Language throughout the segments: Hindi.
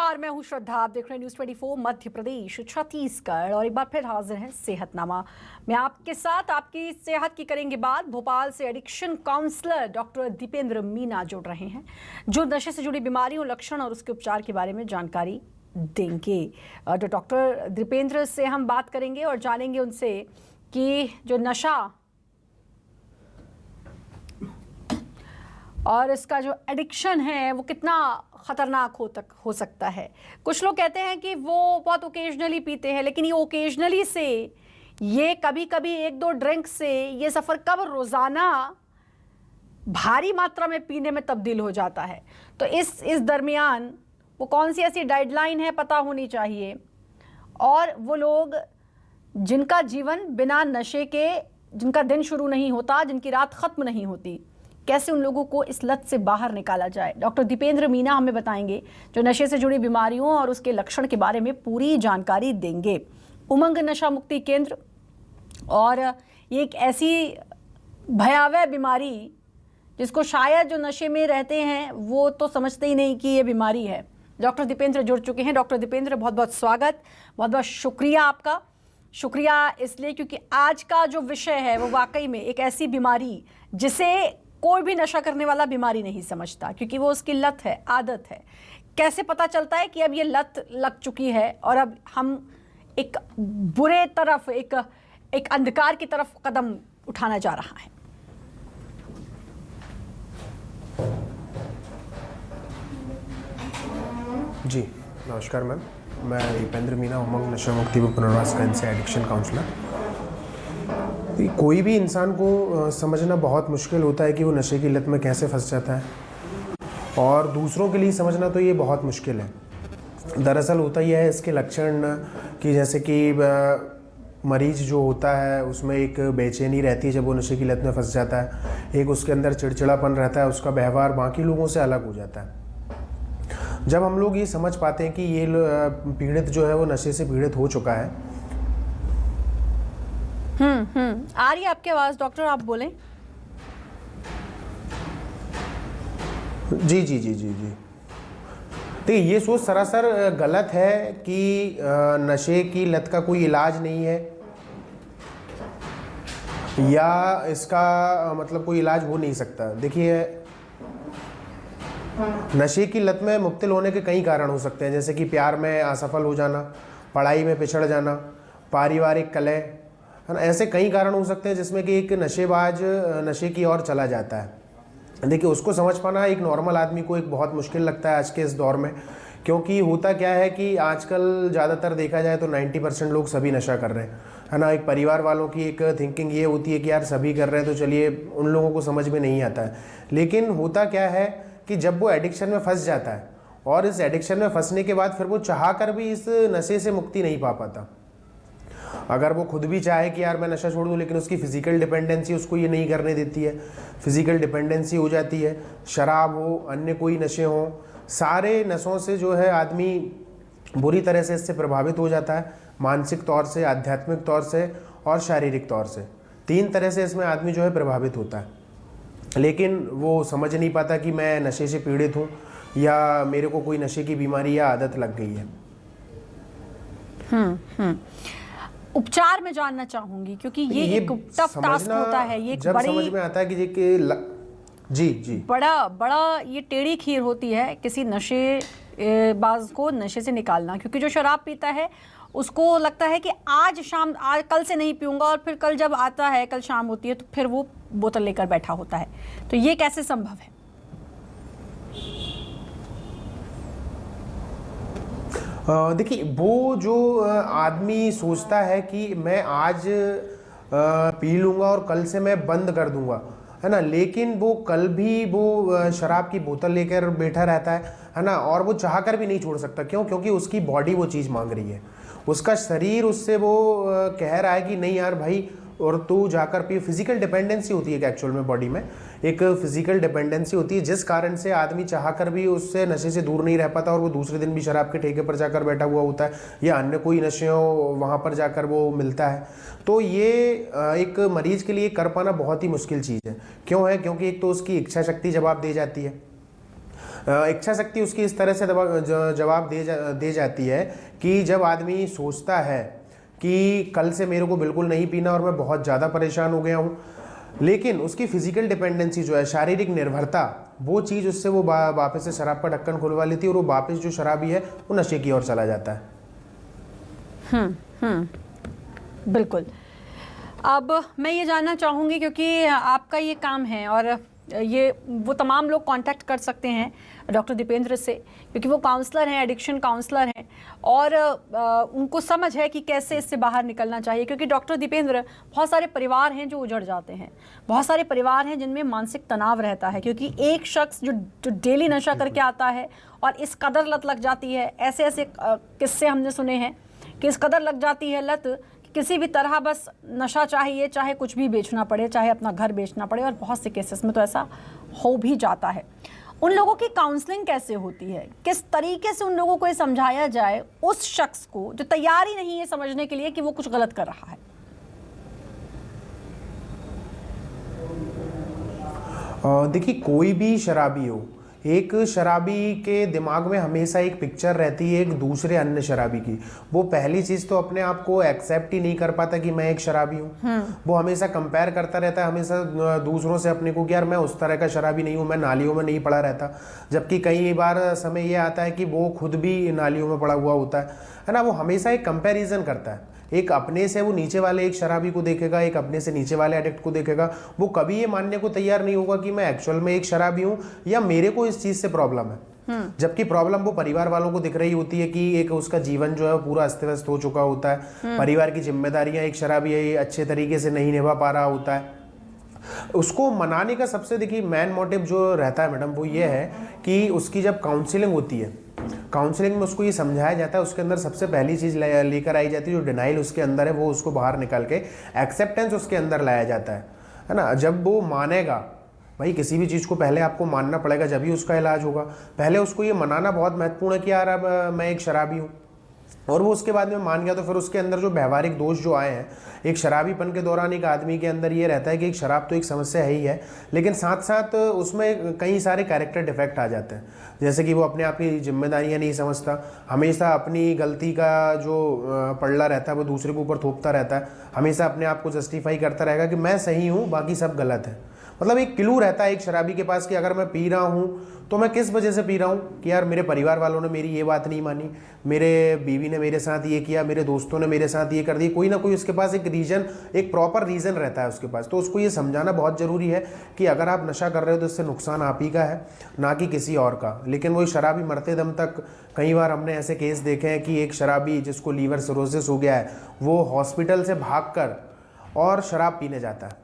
नमस्कार, मैं हूं श्रद्धा। आप देख रहे हैं न्यूज़ 24 मध्य प्रदेश छत्तीसगढ़ और एक बार फिर हाजिर है सेहतनामा में आपके साथ। आपकी सेहत की करेंगे बात। भोपाल से addiction counsellor doctor Dipendra Meena जुड़ रहे हैं, जो नशे से जुड़ी बीमारियों, लक्षण और उसके उपचार के बारे में जानकारी देंगे। तो डॉक्टर दीपेंद्र से हम बात करेंगे और जानेंगे उनसे कि जो नशा और इसका जो एडिक्शन है वो कितना ख़तरनाक हो सकता है। कुछ लोग कहते हैं कि वो बहुत ओकेजनली पीते हैं, लेकिन ये ओकेजनली से ये कभी कभी एक दो ड्रिंक से ये सफ़र कब रोज़ाना भारी मात्रा में पीने में तब्दील हो जाता है। तो इस दरमियान वो कौन सी ऐसी गाइडलाइन है पता होनी चाहिए। और वो लोग जिनका जीवन बिना नशे के, जिनका दिन शुरू नहीं होता, जिनकी रात ख़त्म नहीं होती, कैसे उन लोगों को इस लत से बाहर निकाला जाए। डॉक्टर दीपेंद्र मीना हमें बताएंगे, जो नशे से जुड़ी बीमारियों और उसके लक्षण के बारे में पूरी जानकारी देंगे। उमंग नशा मुक्ति केंद्र, और ये एक ऐसी भयावह बीमारी जिसको शायद जो नशे में रहते हैं वो तो समझते ही नहीं कि ये बीमारी है। डॉक्टर दीपेंद्र जुड़ चुके हैं। डॉक्टर दीपेंद्र, बहुत बहुत स्वागत, बहुत बहुत शुक्रिया आपका। शुक्रिया इसलिए क्योंकि आज का जो विषय है वो वाकई में एक ऐसी बीमारी जिसे कोई भी नशा करने वाला बीमारी नहीं समझता, क्योंकि वो उसकी लत है, आदत है। कैसे पता चलता है कि अब ये लत लग चुकी है और अब हम एक बुरे तरफ, एक अंधकार की तरफ कदम उठाना जा रहा है। जी नमस्कार मैम, मैं दीपेंद्र मीना, उमंग नशा मुक्ति व पुनर्वास केंद्र से एडिक्शन काउंसलर। कोई भी इंसान को समझना बहुत मुश्किल होता है कि वो नशे की लत में कैसे फंस जाता है, और दूसरों के लिए समझना तो ये बहुत मुश्किल है। दरअसल होता यह है इसके लक्षण कि जैसे कि मरीज जो होता है उसमें एक बेचैनी रहती है जब वो नशे की लत में फंस जाता है, एक उसके अंदर चिड़चिड़ापन रहता है, उसका व्यवहार बाकी लोगों से अलग हो जाता है। जब हम लोग ये समझ पाते हैं कि ये पीड़ित जो है वो नशे से पीड़ित हो चुका है। आ रही है आपकी आवाज़ डॉक्टर, आप बोलें। जी जी जी जी जी देखिए, ये सोच सरासर गलत है कि नशे की लत का कोई इलाज नहीं है, या इसका मतलब कोई इलाज हो नहीं सकता। देखिए, नशे की लत में मुब्तिल होने के कई कारण हो सकते हैं, जैसे कि प्यार में असफल हो जाना, पढ़ाई में पिछड़ जाना, पारिवारिक कलह, है ना। ऐसे कई कारण हो सकते हैं जिसमें कि एक नशेबाज नशे की ओर चला जाता है। देखिए, उसको समझ पाना एक नॉर्मल आदमी को एक बहुत मुश्किल लगता है आज के इस दौर में, क्योंकि होता क्या है कि आजकल ज़्यादातर देखा जाए तो 90% लोग सभी नशा कर रहे हैं, है ना। एक परिवार वालों की एक थिंकिंग ये होती है कि यार सभी कर रहे हैं तो चलिए, उन लोगों को समझ में नहीं आता है। लेकिन होता क्या है कि जब वो एडिक्शन में फंस जाता है, और इस एडिक्शन में फंसने के बाद फिर वो चाह कर भी इस नशे से मुक्ति नहीं पा पाता। अगर वो खुद भी चाहे कि यार मैं नशा छोड़ दूं, लेकिन उसकी फिजिकल डिपेंडेंसी उसको ये नहीं करने देती है। फिजिकल डिपेंडेंसी हो जाती है, शराब हो, अन्य कोई नशे हों, सारे नशों से जो है आदमी बुरी तरह से इससे प्रभावित हो जाता है, मानसिक तौर से, आध्यात्मिक तौर से और शारीरिक तौर से। 3 तरह से इसमें आदमी जो है प्रभावित होता है। लेकिन वो समझ नहीं पाता कि मैं नशे से पीड़ित हूँ या मेरे को कोई नशे की बीमारी या आदत लग गई है। उपचार में जानना चाहूंगी, क्योंकि ये एक टफ टास्क होता है। ये जब बड़ी समझ में आता है कि जी जी बड़ा ये टेढ़ी खीर होती है किसी नशे बाज को नशे से निकालना, क्योंकि जो शराब पीता है उसको लगता है कि आज कल से नहीं पीऊंगा, और फिर कल जब आता है, कल शाम होती है तो फिर वो बोतल लेकर बैठा होता है। तो ये कैसे संभव है? देखिए, वो जो आदमी सोचता है कि मैं आज पी लूँगा और कल से मैं बंद कर दूँगा, है ना, लेकिन वो कल भी वो शराब की बोतल लेकर बैठा रहता है ना, और वो चाह कर भी नहीं छोड़ सकता। क्यों? क्योंकि उसकी बॉडी वो चीज़ मांग रही है, उसका शरीर उससे वो कह रहा है कि नहीं यार भाई, और तू जाकर पी। फिजिकल डिपेंडेंसी होती है कि एक्चुअल में बॉडी में एक फिजिकल डिपेंडेंसी होती है, जिस कारण से आदमी चाहकर भी उससे नशे से दूर नहीं रह पाता, और वो दूसरे दिन भी शराब के ठेके पर जाकर बैठा हुआ होता है, या अन्य कोई नशे हो वहाँ पर जाकर वो मिलता है। तो ये एक मरीज के लिए कर पाना बहुत ही मुश्किल चीज़ है। क्यों है? क्योंकि एक तो उसकी इच्छा शक्ति जवाब दे जाती है, इच्छा शक्ति उसकी इस तरह से जवाब दे जाती है कि जब आदमी सोचता है कि कल से मेरे को बिल्कुल नहीं पीना और मैं बहुत ज़्यादा परेशान हो गया हूँ, लेकिन उसकी फिजिकल डिपेंडेंसी जो है, शारीरिक निर्भरता, वो चीज़ उससे वो वापस से शराब का ढक्कन खुलवा लेती है और वो वापस जो शराबी है वो नशे की ओर चला जाता है। बिल्कुल। अब मैं ये जानना चाहूँगी, क्योंकि आपका ये काम है और ये वो तमाम लोग कांटेक्ट कर सकते हैं डॉक्टर दीपेंद्र से, क्योंकि वो काउंसलर हैं, एडिक्शन काउंसलर हैं, और उनको समझ है कि कैसे इससे बाहर निकलना चाहिए। क्योंकि डॉक्टर दीपेंद्र, बहुत सारे परिवार हैं जो उजड़ जाते हैं, बहुत सारे परिवार हैं जिनमें मानसिक तनाव रहता है, क्योंकि एक शख्स जो डेली नशा करके आता है और इस कदर लत लग जाती है, ऐसे ऐसे किस्से हमने सुने हैं कि इस कदर लग जाती है लत, किसी भी तरह बस नशा चाहिए, चाहे कुछ भी बेचना पड़े, चाहे अपना घर बेचना पड़े, और बहुत से केसेस में तो ऐसा हो भी जाता है। उन लोगों की काउंसलिंग कैसे होती है? किस तरीके से उन लोगों को ये समझाया जाए, उस शख्स को जो तैयार ही नहीं है समझने के लिए कि वो कुछ गलत कर रहा है? देखिए, कोई भी शराबी हो, एक शराबी के दिमाग में हमेशा एक पिक्चर रहती है एक दूसरे अन्य शराबी की। वो पहली चीज़ तो अपने आप को एक्सेप्ट ही नहीं कर पाता कि मैं एक शराबी हूँ। वो हमेशा कंपेयर करता रहता है, हमेशा दूसरों से अपने को कि यार मैं उस तरह का शराबी नहीं हूँ, मैं नालियों में नहीं पड़ा रहता। जबकि कई बार समय ये आता है कि वो खुद भी नालियों में पड़ा हुआ होता है ना। वो हमेशा एक कंपेरिजन करता है, एक अपने से वो नीचे वाले एक शराबी को देखेगा, एक अपने से नीचे वाले एडिक्ट को देखेगा। वो कभी ये मानने को तैयार नहीं होगा कि मैं एक्चुअल में एक शराबी हूँ या मेरे को इस चीज़ से प्रॉब्लम है। जबकि प्रॉब्लम वो परिवार वालों को दिख रही होती है कि एक उसका जीवन जो है पूरा अस्त व्यस्त हो चुका होता है, परिवार की जिम्मेदारियां एक शराबी अच्छे तरीके से नहीं निभा पा रहा होता है। उसको मनाने का सबसे देखिए मेन मोटिव जो रहता है मैडम, वो ये है कि उसकी जब काउंसलिंग होती है, काउंसलिंग में उसको ये समझाया जाता है, उसके अंदर सबसे पहली चीज़ लेकर आई जाती है, जो डिनाइल उसके अंदर है वो उसको बाहर निकाल के एक्सेप्टेंस उसके अंदर लाया जाता है ना। जब वो मानेगा, भाई किसी भी चीज़ को पहले आपको मानना पड़ेगा, जब ही उसका इलाज होगा। पहले उसको ये मनाना बहुत महत्वपूर्ण है कि यार अब मैं एक शराबी हूँ, और वो उसके बाद में मान गया तो फिर उसके अंदर जो व्यवहारिक दोष जो आए हैं, एक शराबीपन के दौरान एक आदमी के अंदर ये रहता है कि एक शराब तो एक समस्या है ही है, लेकिन साथ साथ उसमें कई सारे कैरेक्टर डिफेक्ट आ जाते हैं। जैसे कि वो अपने आप की जिम्मेदारियां नहीं समझता, हमेशा अपनी गलती का जो पलड़ा रहता है वो दूसरे के ऊपर थोपता रहता है, हमेशा अपने आप को जस्टिफाई करता रहेगा कि मैं सही हूँ, बाकी सब गलत है। मतलब एक क्लू रहता है एक शराबी के पास कि अगर मैं पी रहा हूँ तो मैं किस वजह से पी रहा हूँ, कि यार मेरे परिवार वालों ने मेरी ये बात नहीं मानी, मेरे बीवी ने मेरे साथ ये किया, मेरे दोस्तों ने मेरे साथ ये कर दी। कोई ना कोई उसके पास एक रीज़न, एक प्रॉपर रीज़न रहता है उसके पास। तो उसको ये समझाना बहुत ज़रूरी है कि अगर आप नशा कर रहे हो तो इससे नुकसान आप ही का है, ना कि किसी और का। लेकिन वही शराबी मरते दम तक, कई बार हमने ऐसे केस देखे हैं कि एक शराबी जिसको लीवर सिरोसिस हो गया है, वो हॉस्पिटल से भागकर और शराब पीने जाता है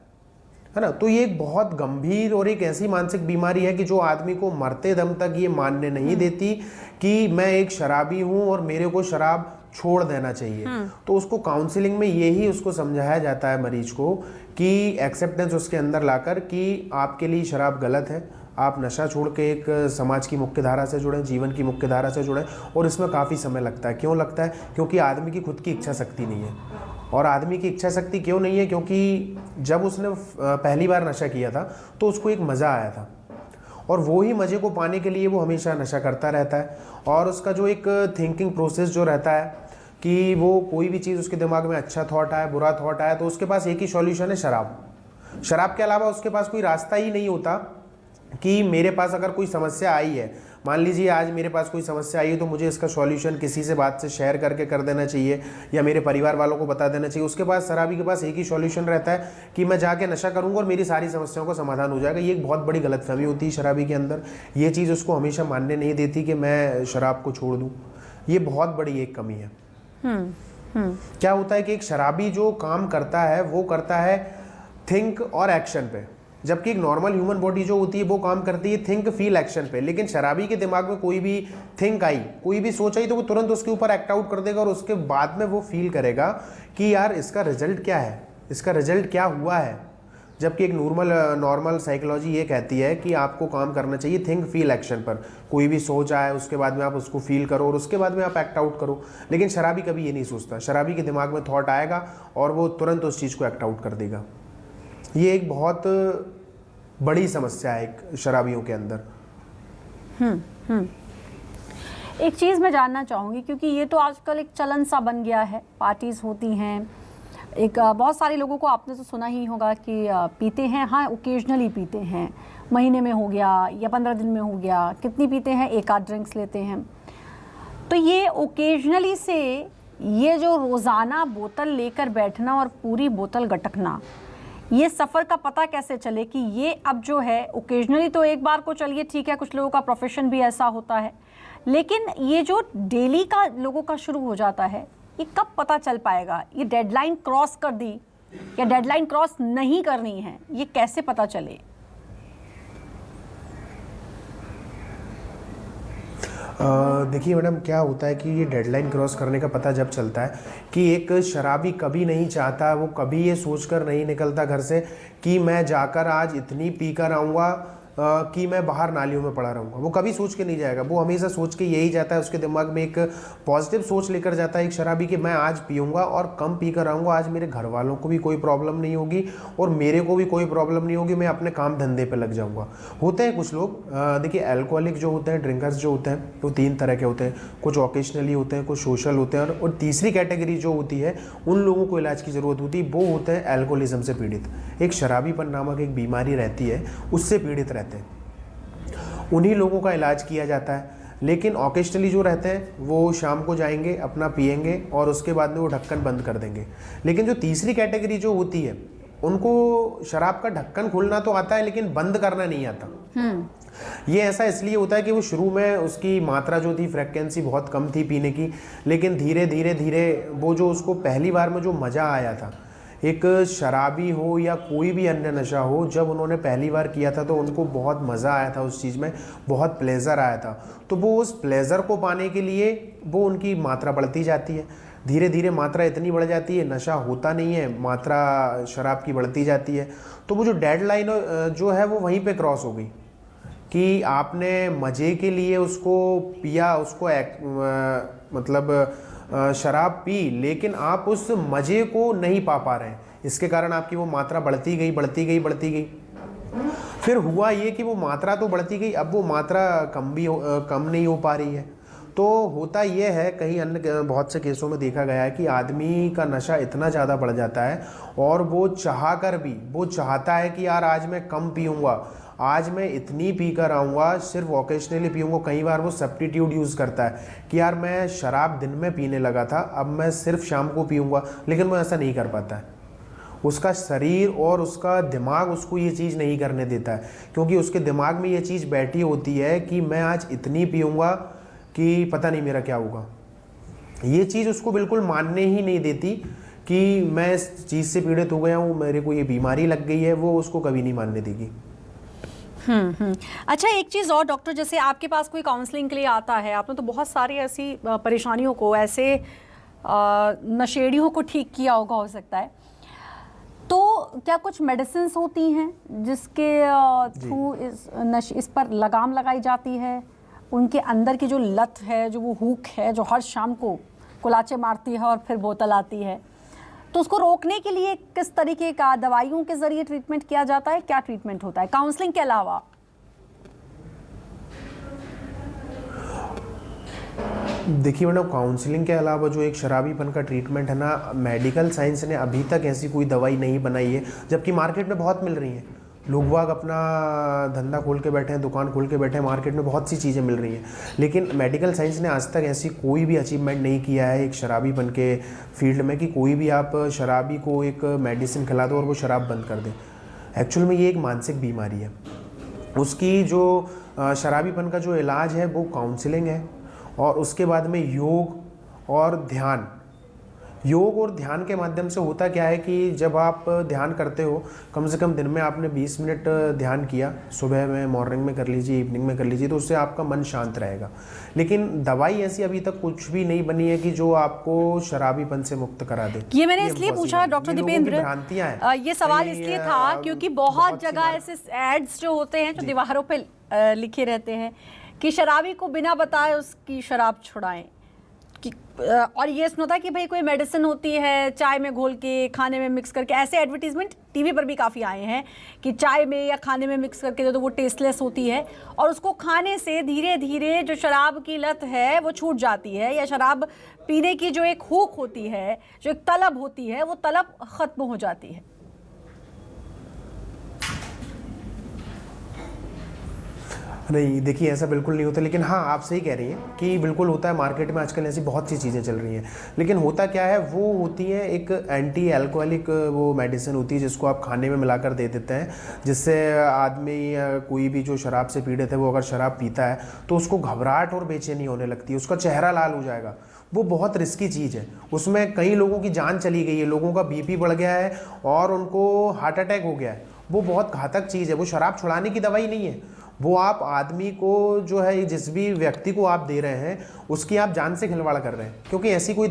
ना। तो ये एक बहुत गंभीर और एक ऐसी मानसिक बीमारी है कि जो आदमी को मरते दम तक ये मानने नहीं देती कि मैं एक शराबी हूँ और मेरे को शराब छोड़ देना चाहिए। तो उसको काउंसलिंग में यही उसको समझाया जाता है मरीज को, कि एक्सेप्टेंस उसके अंदर लाकर कि आपके लिए शराब गलत है, आप नशा छोड़ के एक समाज की मुख्य धारा से जुड़ें, जीवन की मुख्य धारा से जुड़ें। और इसमें काफ़ी समय लगता है। क्यों लगता है? क्योंकि आदमी की खुद की इच्छा शक्ति नहीं है। और आदमी की इच्छा शक्ति क्यों नहीं है? क्योंकि जब उसने पहली बार नशा किया था तो उसको एक मज़ा आया था, और वो ही मज़े को पाने के लिए वो हमेशा नशा करता रहता है। और उसका जो एक थिंकिंग प्रोसेस जो रहता है कि वो कोई भी चीज़ उसके दिमाग में अच्छा थॉट आए, बुरा थॉट आए, तो उसके पास एक ही सॉल्यूशन है, शराब। शराब के अलावा उसके पास कोई रास्ता ही नहीं होता कि मेरे पास अगर कोई समस्या आई है, मान लीजिए आज मेरे पास कोई समस्या आई है, तो मुझे इसका सॉल्यूशन किसी से बात से शेयर करके कर देना चाहिए या मेरे परिवार वालों को बता देना चाहिए। उसके पास, शराबी के पास एक ही सॉल्यूशन रहता है कि मैं जाके नशा करूंगा और मेरी सारी समस्याओं का समाधान हो जाएगा। ये एक बहुत बड़ी गलतफहमी होती है शराबी के अंदर। ये चीज़ उसको हमेशा मानने नहीं देती कि मैं शराब को छोड़ दूँ। ये बहुत बड़ी एक कमी है। क्या होता है कि एक शराबी जो काम करता है वो करता है थिंक और एक्शन पे, जबकि एक नॉर्मल ह्यूमन बॉडी जो होती है वो काम करती है थिंक फील एक्शन पे। लेकिन शराबी के दिमाग में कोई भी थिंक आई, कोई भी सोच आई, तो वो तुरंत उसके ऊपर एक्ट आउट कर देगा और उसके बाद में वो फील करेगा कि यार इसका रिजल्ट क्या है, इसका रिजल्ट क्या हुआ है। जबकि एक नॉर्मल साइकोलॉजी ये कहती है कि आपको काम करना चाहिए थिंक फील एक्शन पर। कोई भी सोच आए उसके बाद में आप उसको फील करो और उसके बाद में आप एक्ट आउट करो। लेकिन शराबी कभी ये नहीं सोचता। शराबी के दिमाग में थॉट आएगा और वो तुरंत उस चीज़ को एक्ट आउट कर देगा। ये एक बहुत बड़ी समस्या है एक शराबियों के अंदर। एक चीज़ मैं जानना चाहूँगी, क्योंकि ये तो आजकल एक चलन सा बन गया है, पार्टीज़ होती हैं, एक बहुत सारे लोगों को आपने तो सुना ही होगा कि पीते हैं, हाँ ओकेजनली पीते हैं, महीने में हो गया या 15 दिन में हो गया, कितनी पीते हैं, एक आध ड्रिंक्स लेते हैं। तो ये ओकेजनली से ये जो रोज़ाना बोतल लेकर बैठना और पूरी बोतल गटकना, ये सफ़र का पता कैसे चले कि ये अब जो है ओकेजनली तो एक बार को चलिए ठीक है, कुछ लोगों का प्रोफेशन भी ऐसा होता है, लेकिन ये जो डेली का लोगों का शुरू हो जाता है, ये कब पता चल पाएगा? ये डेडलाइन क्रॉस कर दी या डेडलाइन क्रॉस नहीं करनी है, ये कैसे पता चले? देखिए मैडम, क्या होता है कि ये डेडलाइन क्रॉस करने का पता जब चलता है कि एक शराबी कभी नहीं चाहता, वो कभी ये सोचकर नहीं निकलता घर से कि मैं जाकर आज इतनी पी कर आऊँगा कि मैं बाहर नालियों में पड़ा रहूँगा। वो कभी सोच के नहीं जाएगा, वो हमेशा सोच के यही जाता है, उसके दिमाग में एक पॉजिटिव सोच लेकर जाता है एक शराबी कि मैं आज पीऊँगा और कम पी कर आऊँगा, आज मेरे घर वालों को भी कोई प्रॉब्लम नहीं होगी और मेरे को भी कोई प्रॉब्लम नहीं होगी, मैं अपने काम धंधे पे लग जाऊँगा। होते हैं कुछ लोग, देखिए अल्कोहलिक जो होते हैं, ड्रिंकर्स जो होते हैं, वो 3 तरह के होते हैं, कुछ ओकेशनली होते हैं, कुछ सोशल होते हैं, और तीसरी कैटेगरी जो होती है उन लोगों को इलाज की ज़रूरत होती है, वो होते हैं अल्कोहलिज्म से पीड़ित। एक शराबीपन नामक एक बीमारी रहती है, उससे पीड़ित रहते हैं, उन्हीं लोगों का इलाज किया जाता है। लेकिन ऑकेशनली जो रहते हैं वो शाम को जाएंगे, अपना पिएंगे और उसके बाद में वो ढक्कन बंद कर देंगे। लेकिन जो तीसरी कैटेगरी जो होती है, उनको शराब का ढक्कन खोलना तो आता है लेकिन बंद करना नहीं आता। ये ऐसा इसलिए होता है कि वो शुरू में उसकी मात्रा जो थी, फ्रिक्वेंसी बहुत कम थी पीने की, लेकिन धीरे धीरे धीरे वो जो उसको पहली बार में जो मज़ा आया था, एक शराबी हो या कोई भी अन्य नशा हो, जब उन्होंने पहली बार किया था तो उनको बहुत मज़ा आया था, उस चीज़ में बहुत प्लेज़र आया था, तो वो उस प्लेज़र को पाने के लिए वो उनकी मात्रा बढ़ती जाती है, धीरे धीरे मात्रा इतनी बढ़ जाती है, नशा होता नहीं है, मात्रा शराब की बढ़ती जाती है। तो वो जो डेडलाइन जो है वो वहीं पे क्रॉस हो गई कि आपने मज़े के लिए उसको पिया, उसको मतलब शराब पी, लेकिन आप उस मज़े को नहीं पा रहे हैं, इसके कारण आपकी वो मात्रा बढ़ती गई बढ़ती गई बढ़ती गई। फिर हुआ ये कि वो मात्रा तो बढ़ती गई, अब वो मात्रा कम नहीं हो पा रही है। तो होता ये है, कहीं अन्य बहुत से केसों में देखा गया है कि आदमी का नशा इतना ज़्यादा बढ़ जाता है और वो चाह कर भी, वो चाहता है कि यार आज मैं कम पीऊँगा, आज मैं इतनी पी कर आऊँगा, सिर्फ ओकेशनली पीऊँगा। कई बार वो सब्स्टिट्यूट यूज़ करता है कि यार मैं शराब दिन में पीने लगा था, अब मैं सिर्फ शाम को पीऊँगा, लेकिन वो ऐसा नहीं कर पाता है। उसका शरीर और उसका दिमाग उसको ये चीज़ नहीं करने देता है, क्योंकि उसके दिमाग में ये चीज़ बैठी होती है कि मैं आज इतनी पीऊँगा कि पता नहीं मेरा क्या होगा। ये चीज़ उसको बिल्कुल मानने ही नहीं देती कि मैं इस चीज़ से पीड़ित हो गया हूँ, मेरे को ये बीमारी लग गई है, वो उसको कभी नहीं मानने देगी। अच्छा, एक चीज़ और डॉक्टर, जैसे आपके पास कोई काउंसलिंग के लिए आता है, आपने तो बहुत सारी ऐसी परेशानियों को, ऐसे नशेड़ियों को ठीक किया होगा, हो सकता है, तो क्या कुछ मेडिसिन्स होती हैं जिसके थ्रू इस पर लगाम लगाई जाती है? उनके अंदर की जो लत है, जो वो हुक है, जो हर शाम को कुलाचे मारती है और फिर बोतल आती है, तो उसको रोकने के लिए किस तरीके का दवाइयों के जरिए ट्रीटमेंट किया जाता है? क्या ट्रीटमेंट होता है काउंसलिंग के अलावा? देखिए मैडम, काउंसलिंग के अलावा जो एक शराबीपन का ट्रीटमेंट है ना, मेडिकल साइंस ने अभी तक ऐसी कोई दवाई नहीं बनाई है, जबकि मार्केट में बहुत मिल रही हैं। लोग बाग अपना धंधा खोल के बैठे हैं, दुकान खोल के बैठे हैं, मार्केट में बहुत सी चीज़ें मिल रही हैं, लेकिन मेडिकल साइंस ने आज तक ऐसी कोई भी अचीवमेंट नहीं किया है एक शराबीपन के फील्ड में कि कोई भी आप शराबी को एक मेडिसिन खिला दो और वो शराब बंद कर दे। एक्चुअल में ये एक मानसिक बीमारी है। उसकी जो शराबीपन का जो इलाज है वो काउंसलिंग है, और उसके बाद में योग और ध्यान। योग और ध्यान के माध्यम से होता क्या है कि जब आप ध्यान करते हो, कम से कम दिन में आपने 20 मिनट ध्यान किया, सुबह में, मॉर्निंग में कर लीजिए, इवनिंग में कर लीजिए, तो उससे आपका मन शांत रहेगा। लेकिन दवाई ऐसी अभी तक कुछ भी नहीं बनी है कि जो आपको शराबीपन से मुक्त करा दे। ये मैंने इसलिए पूछा डॉक्टर दीपेंद्र, भ्रांतियां हैं, ये सवाल इसलिए था क्योंकि बहुत जगह ऐसे एड्स जो होते हैं जो दीवारों पे लिखे रहते हैं कि शराबी को बिना बताए उसकी शराब छुड़ाएं। और ये सुना था कि भाई कोई मेडिसिन होती है चाय में घोल के खाने में मिक्स करके, ऐसे एडवर्टीजमेंट टीवी पर भी काफ़ी आए हैं कि चाय में या खाने में मिक्स करके दो तो वो टेस्टलेस होती है और उसको खाने से धीरे धीरे जो शराब की लत है वो छूट जाती है, या शराब पीने की जो एक भूख होती है, जो एक तलब होती है, वो तलब ख़त्म हो जाती है। नहीं, देखिए ऐसा बिल्कुल नहीं होता, लेकिन हाँ आप सही कह रही हैं कि बिल्कुल होता है। मार्केट में आजकल ऐसी बहुत सी चीज़ें चल रही हैं, लेकिन होता क्या है, वो होती है एक एंटी अल्कोहलिक वो मेडिसिन होती है जिसको आप खाने में मिलाकर दे देते हैं, जिससे आदमी या कोई भी जो शराब से पीड़ित है वो अगर शराब पीता है तो उसको घबराहट और बेचैनी होने लगती है, उसका चेहरा लाल हो जाएगा। वो बहुत रिस्की चीज़ है, उसमें कई लोगों की जान चली गई है, लोगों का बीपी बढ़ गया है और उनको हार्ट अटैक हो गया है। वो बहुत घातक चीज़ है, वो शराब छुड़ाने की दवाई नहीं है। वो आप आदमी को जो है, जिस भी व्यक्ति को आप दे रहे हैं उसकी आप जान से खिलवाड़ कर रहे हैं, क्योंकि ऐसी कोई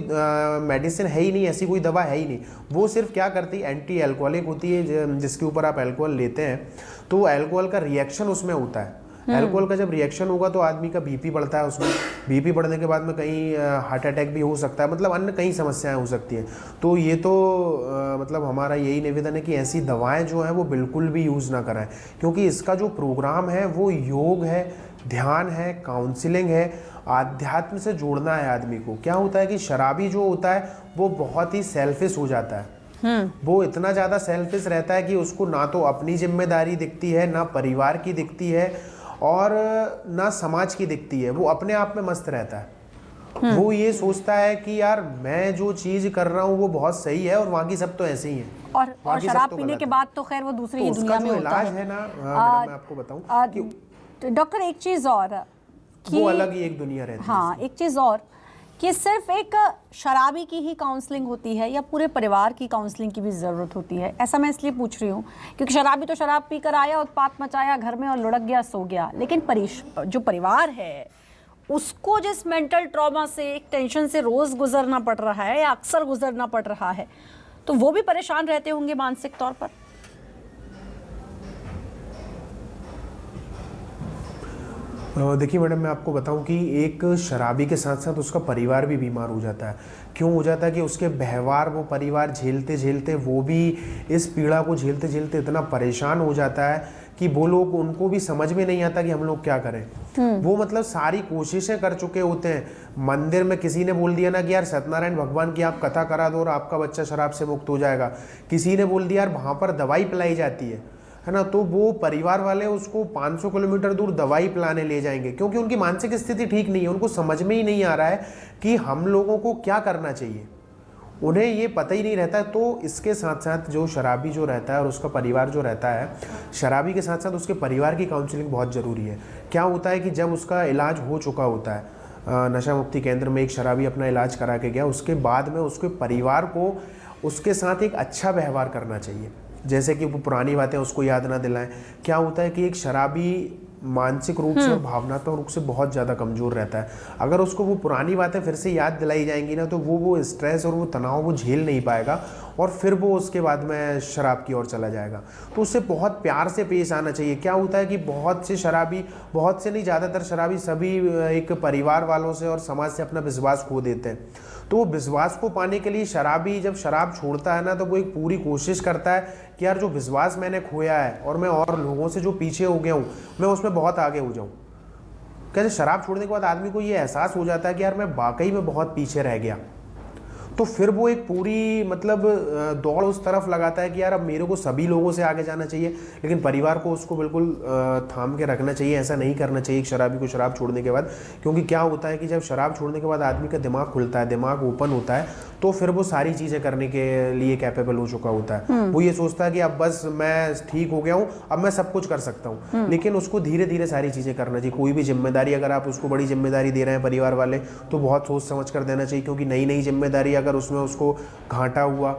मेडिसिन है ही नहीं, ऐसी कोई दवा है ही नहीं। वो सिर्फ क्या करती है, एंटी अल्कोहलिक होती है, जिसके ऊपर आप अल्कोहल लेते हैं तो अल्कोहल का रिएक्शन उसमें होता है। अल्कोहल का जब रिएक्शन होगा तो आदमी का बीपी बढ़ता है, उसमें बीपी बढ़ने के बाद में कहीं हार्ट अटैक भी हो सकता है, मतलब अन्य कई समस्याएं हो सकती हैं। तो ये तो मतलब हमारा यही निवेदन है कि ऐसी दवाएं जो हैं वो बिल्कुल भी यूज़ ना कराएं, क्योंकि इसका जो प्रोग्राम है वो योग है, ध्यान है, काउंसलिंग है, आध्यात्म से जोड़ना है आदमी को। क्या होता है कि शराबी जो होता है वो बहुत ही सेल्फिश हो जाता है। वो इतना ज़्यादा सेल्फिश रहता है कि उसको ना तो अपनी जिम्मेदारी दिखती है, ना परिवार की दिखती है और ना समाज की दिखती है। वो अपने आप में मस्त रहता है। वो ये सोचता है कि यार मैं जो चीज़ कर रहा हूँ वो बहुत सही है और बाकी सब तो ऐसे ही है। और शराब पीने के बाद तो खैर वो दूसरी ही दुनिया में होता इलाज है ना मैडम, मैं आपको बताऊं डॉक्टर, एक चीज़ और वो अलग ही एक दुनिया रहती है। हाँ, एक चीज़ और कि सिर्फ एक शराबी की ही काउंसलिंग होती है या पूरे परिवार की काउंसलिंग की भी ज़रूरत होती है? ऐसा मैं इसलिए पूछ रही हूँ क्योंकि शराबी तो शराब पी कर आया, उत्पात मचाया घर में और लुढ़क गया, सो गया, लेकिन जो परिवार है उसको जिस मेंटल ट्रॉमा से, एक टेंशन से रोज़ गुजरना पड़ रहा है या अक्सर गुजरना पड़ रहा है, तो वो भी परेशान रहते होंगे मानसिक तौर पर। देखिए मैडम, मैं आपको बताऊं कि एक शराबी के साथ साथ उसका परिवार भी बीमार हो जाता है। क्यों हो जाता है कि उसके व्यवहार, वो परिवार झेलते झेलते, वो भी इस पीड़ा को झेलते झेलते इतना परेशान हो जाता है कि वो लोग, उनको भी समझ में नहीं आता कि हम लोग क्या करें। वो मतलब सारी कोशिशें कर चुके होते हैं। मंदिर में किसी ने बोल दिया ना कि यार सत्यनारायण भगवान की आप कथा करा दो और आपका बच्चा शराब से मुक्त हो जाएगा, किसी ने बोल दिया यार वहाँ पर दवाई पिलाई जाती है ना, तो वो परिवार वाले उसको 500 किलोमीटर दूर दवाई पिलाने ले जाएंगे, क्योंकि उनकी मानसिक स्थिति ठीक नहीं है। उनको समझ में ही नहीं आ रहा है कि हम लोगों को क्या करना चाहिए, उन्हें ये पता ही नहीं रहता। तो इसके साथ साथ जो शराबी जो रहता है और उसका परिवार जो रहता है, शराबी के साथ साथ उसके परिवार की काउंसलिंग बहुत ज़रूरी है। क्या होता है कि जब उसका इलाज हो चुका होता है, नशा मुक्ति केंद्र में एक शराबी अपना इलाज करा के गया, उसके बाद में उसके परिवार को उसके साथ एक अच्छा व्यवहार करना चाहिए, जैसे कि वो पुरानी बातें उसको याद ना दिलाएं। क्या होता है कि एक शराबी मानसिक रूप से और भावनात्मक रूप से बहुत ज़्यादा कमज़ोर रहता है। अगर उसको वो पुरानी बातें फिर से याद दिलाई जाएंगी ना, तो वो स्ट्रेस और वो तनाव वो झेल नहीं पाएगा और फिर वो उसके बाद में शराब की ओर चला जाएगा। तो उससे बहुत प्यार से पेश आना चाहिए। क्या होता है कि बहुत से शराबी, बहुत से नहीं, ज़्यादातर शराबी सभी एक परिवार वालों से और समाज से अपना विश्वास खो देते हैं। तो वो विश्वास को पाने के लिए शराबी जब शराब छोड़ता है ना, तो वो एक पूरी कोशिश करता है कि यार जो विश्वास मैंने खोया है और मैं और लोगों से जो पीछे हो गया हूँ, मैं उसमें बहुत आगे हो जाऊँ। कैसे शराब छोड़ने के बाद आदमी को ये एहसास हो जाता है कि यार मैं वाकई में बहुत पीछे रह गया, तो फिर वो एक पूरी मतलब दौड़ उस तरफ लगाता है कि यार अब मेरे को सभी लोगों से आगे जाना चाहिए, लेकिन परिवार को उसको बिल्कुल थाम के रखना चाहिए। ऐसा नहीं करना चाहिए एक शराबी को शराब छोड़ने के बाद, क्योंकि क्या होता है कि जब शराब छोड़ने के बाद आदमी का दिमाग खुलता है, दिमाग ओपन होता है, तो फिर वो सारी चीज़ें करने के लिए कैपेबल हो चुका होता है। वो ये सोचता है कि अब बस मैं ठीक हो गया हूँ, अब मैं सब कुछ कर सकता हूँ। लेकिन उसको धीरे धीरे सारी चीज़ें करना चाहिए। कोई भी जिम्मेदारी अगर आप उसको बड़ी जिम्मेदारी दे रहे हैं परिवार वाले, तो बहुत सोच समझ कर देना चाहिए, क्योंकि नई नई जिम्मेदारी अगर उसमें उसको घाटा हुआ,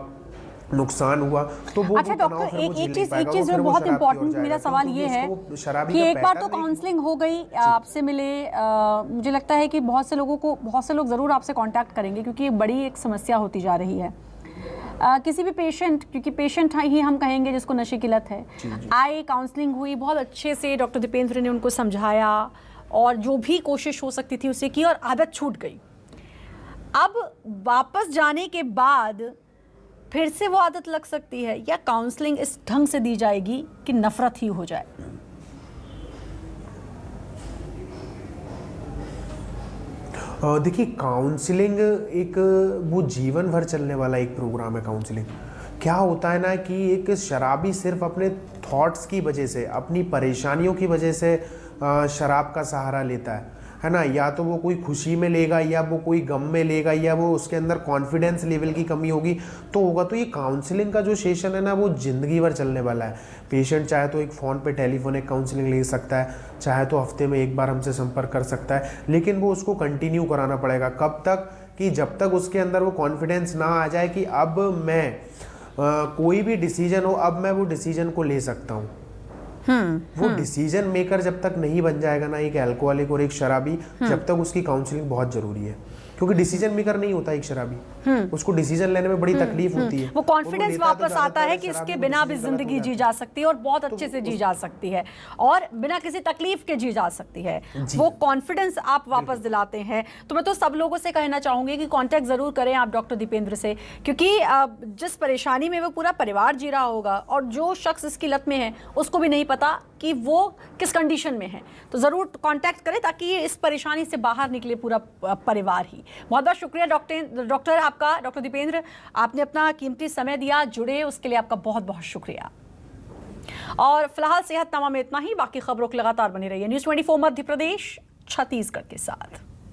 नुकसान हुआ, तो वो अच्छा डॉक्टर, एक चीज जो बहुत इंपॉर्टेंट मेरा सवाल ये है कि एक बार तो काउंसलिंग हो गई, आपसे मिले, मुझे लगता है कि बहुत से लोग ज़रूर आपसे कांटेक्ट करेंगे, क्योंकि ये बड़ी एक समस्या होती जा रही है। किसी भी पेशेंट, क्योंकि पेशेंट ही हम कहेंगे जिसको नशे की लत है, आए, काउंसलिंग हुई, बहुत अच्छे से डॉक्टर दीपेंद्र ने उनको समझाया और जो भी कोशिश हो सकती थी उसे की और आदत छूट गई। अब वापस जाने के बाद फिर से वो आदत लग सकती है, या काउंसलिंग इस ढंग से दी जाएगी कि नफरत ही हो जाए? देखिए, काउंसलिंग एक वो जीवन भर चलने वाला एक प्रोग्राम है काउंसलिंग। क्या होता है ना कि एक शराबी सिर्फ अपने थॉट्स की वजह से, अपनी परेशानियों की वजह से शराब का सहारा लेता है ना। या तो वो कोई खुशी में लेगा, या वो कोई गम में लेगा, या वो उसके अंदर कॉन्फिडेंस लेवल की कमी होगी तो होगा। तो ये काउंसलिंग का जो सेशन है ना, वो ज़िंदगी भर चलने वाला है। पेशेंट चाहे तो एक फ़ोन पे टेलीफोनिक काउंसलिंग ले सकता है, चाहे तो हफ्ते में एक बार हमसे संपर्क कर सकता है, लेकिन वो उसको कंटिन्यू कराना पड़ेगा। कब तक? कि जब तक उसके अंदर वो कॉन्फिडेंस ना आ जाए कि अब मैं कोई भी डिसीजन हो, अब मैं वो डिसीजन को ले सकता हूँ। वो डिसीजन मेकर जब तक नहीं बन जाएगा ना एक अल्कोहलिक और एक शराबी, जब तक उसकी काउंसलिंग बहुत जरूरी है। क्योंकि डिसीजन मेकर नहीं होता एक शराबी, उसको डिसीजन लेने में बड़ी तकलीफ होती है। वो कॉन्फिडेंस वापस आता है कि इसके बिना भी जिंदगी जी जा सकती है और बहुत अच्छे से जी जा सकती है और बिना किसी तकलीफ के जी जा सकती है। वो कॉन्फिडेंस आप वापस दिलाते हैं। तो मैं तो सब लोगों से कहना चाहूंगी कि कांटेक्ट जरूर करें आप डॉक्टर दीपेंद्र से, क्योंकि जिस परेशानी में वो पूरा परिवार जी रहा होगा और जो शख्स इसकी लत में है उसको भी नहीं पता कि वो किस कंडीशन में है, तो ज़रूर कांटेक्ट करें ताकि ये इस परेशानी से बाहर निकले पूरा परिवार ही। बहुत बहुत शुक्रिया डॉक्टर आपका, डॉक्टर दीपेंद्र, आपने अपना कीमती समय दिया, जुड़े उसके लिए आपका बहुत बहुत शुक्रिया। और फिलहाल सेहतनामा में इतना ही। बाकी खबरों को लगातार बनी रहिए न्यूज़ 24 मध्य प्रदेश छत्तीसगढ़ के साथ।